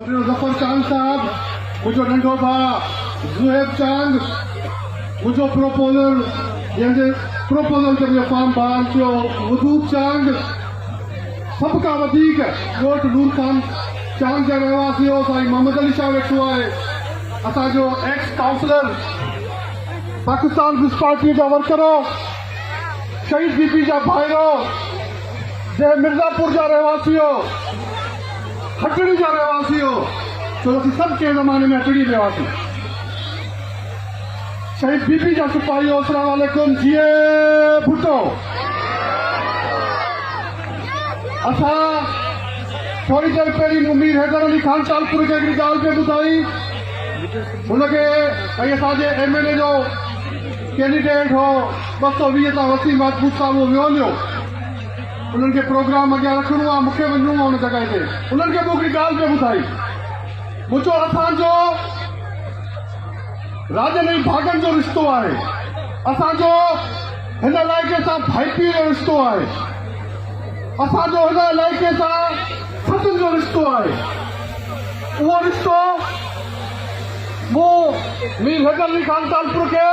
जफर चांद साहब, मुझो नंढो भाउ ज़ुहैब चांद, मुझो प्रोपोजल जंहिंजे प्रोपोजल ते मुंहिंजो फार्म बहाल थियो वजूद चांद, सब खां वधीक ॻोठ नूर खान चांद जा रहवासी हो साईं मोहम्मद अली शाह वेठो आहे, असांजो ex councillor Pakistan peace party जा वर्कर हो, शहीद बीपी जा भाइरो जे मिर्जापुर जा रहवासी हो, हटड़ी जा रहवासी हो, तो असीं सब के ज़माने में हटड़ी रहवासी शहीद बीपी जा सिपाही हो। अस्सलाम वालेकुम जिए भुट्टो। असां थोड़ी देर पहिरीं मीर हैदर अली खान चालपुर खे हिकिड़ी ॻाल्हि पे ॿुधाई, हुनखे असांजे MLA जो कैंडिडेट हो 220 तां वसीम महबूब साहब वो वियोलियो, उन्हनि खे प्रोग्राम अॻियां रखणो आहे, मूंखे वञणो आहे हुन जॻह ते, उन्हनि खे मूं हिकिड़ी ॻाल्हि पे ॿुधाई, मुंहिंजो असांजो राजनई भागनि जो रिश्तो आहे, असांजो हिन इलाइक़े सां भाईपी जो रिश्तो आहे, असांजो हिन इलाइक़े सां सतनि जो रिश्तो आहे, उहो रिश्तो मूं मीर हैदर अली खान तालपुर खे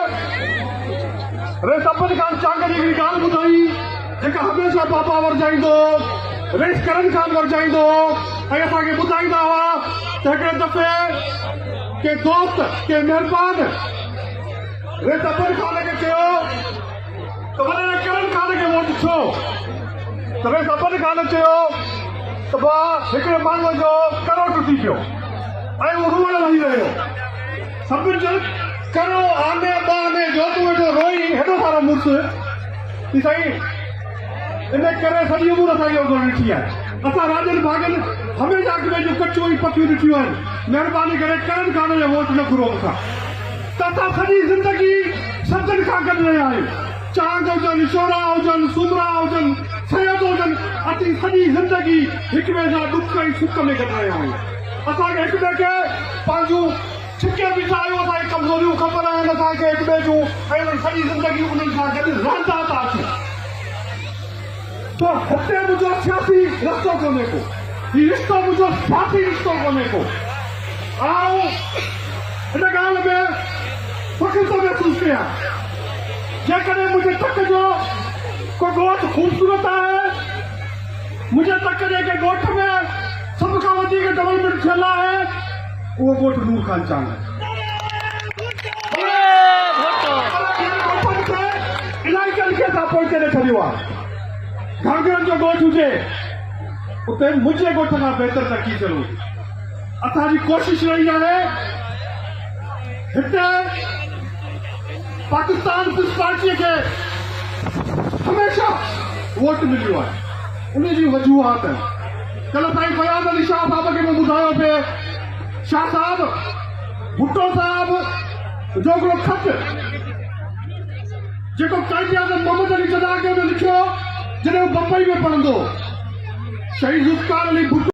रेस अब्बल खान चांग जी हिकिड़ी ॻाल्हि ॿुधाई जेका हमेशह बाबा वरजाईंदो, रेस करण खान वरजाईंदो, ऐं असांखे ॿुधाईंदा हुआ त हिकिड़े दफ़े के दोस्त के महिरबान रेस अब्बल खान खे चयो त वॾे करण खान खे वोट छो, त रेस अब्बल खान चयो त भाउ हिकिड़े माण्हूअ जो करो टुटी पियो ऐं उहो रुअण लही रहियो, सभिनि जो करो आने बाने जो तूं वेठो रोई हेॾो सारो मुड़ुसु की साईं इन करे सॼी उमिरि असांखे उहो ॾिठी आहे, असां राजन भागनि हमेशह अॻिमें जूं कचियूं ई पकियूं ॾिठियूं आहिनि, महिरबानी करे करण खान जो वोट न घुरो असां, त असां सॼी ज़िंदगी सभिनि खां गॾु रहिया आहियूं, चांद हुजनि, शोरा हुजनि, सुमरा हुजनि, सैयद हुजनि, असीं सॼी ज़िंदगी हिक ॿिए सां ॾुख ऐं सुख में गॾु रहिया आहियूं, असांखे हिक ॿिए खे पंहिंजूं छिके बीठा आहियूं, असांखे कमज़ोरियूं ख़बर आहिनि असांखे हिक ॿिए जूं, ऐं उन्हनि सॼी ज़िंदगी उन्हनि सां गॾु रहंदा था अचूं, तो हिते मुंहिंजो सियासी रस्तो कोन्हे को, हीउ रिश्तो मुंहिंजो सियासी रिश्तो कोन्हे को, ऐं हिन ॻाल्हि में फ़ख़्रु थो महसूसु कयां, जेकॾहिं मुंहिंजे तक जो को ॻोठ ख़ूबसूरत आहे, मुंहिंजे तक जे के ॻोठ में सभ खां वधीक डेवलपमेंट थियल आहे, उहो ॻोठ नूर खान चांद आहे, इलाइक़नि खे असां पोइ करे छॾियो आहे, घाघरनि जो ॻोठ हुजे उते मुंहिंजे ॻोठ खां बहितर तरक़ी करूं, असांजी कोशिशि रही आहे हिते पाकिस्तान पीस पार्टीअ खे हमेशह वोट मिलियो आहे, उन जी वजूहात कल्ह साईं फयाज़ अली शाह साहब खे मां ॿुधायो पिए, शाह साहब भुट्टो साहब जो हिकिड़ो ख़त जेको कायदे आज़म मोहम्मद अली जनाह खे लिखियो जॾहिं बम्बई में पढ़ंदो, शहीद ज़ुल्फ़िकार अली भुट्टो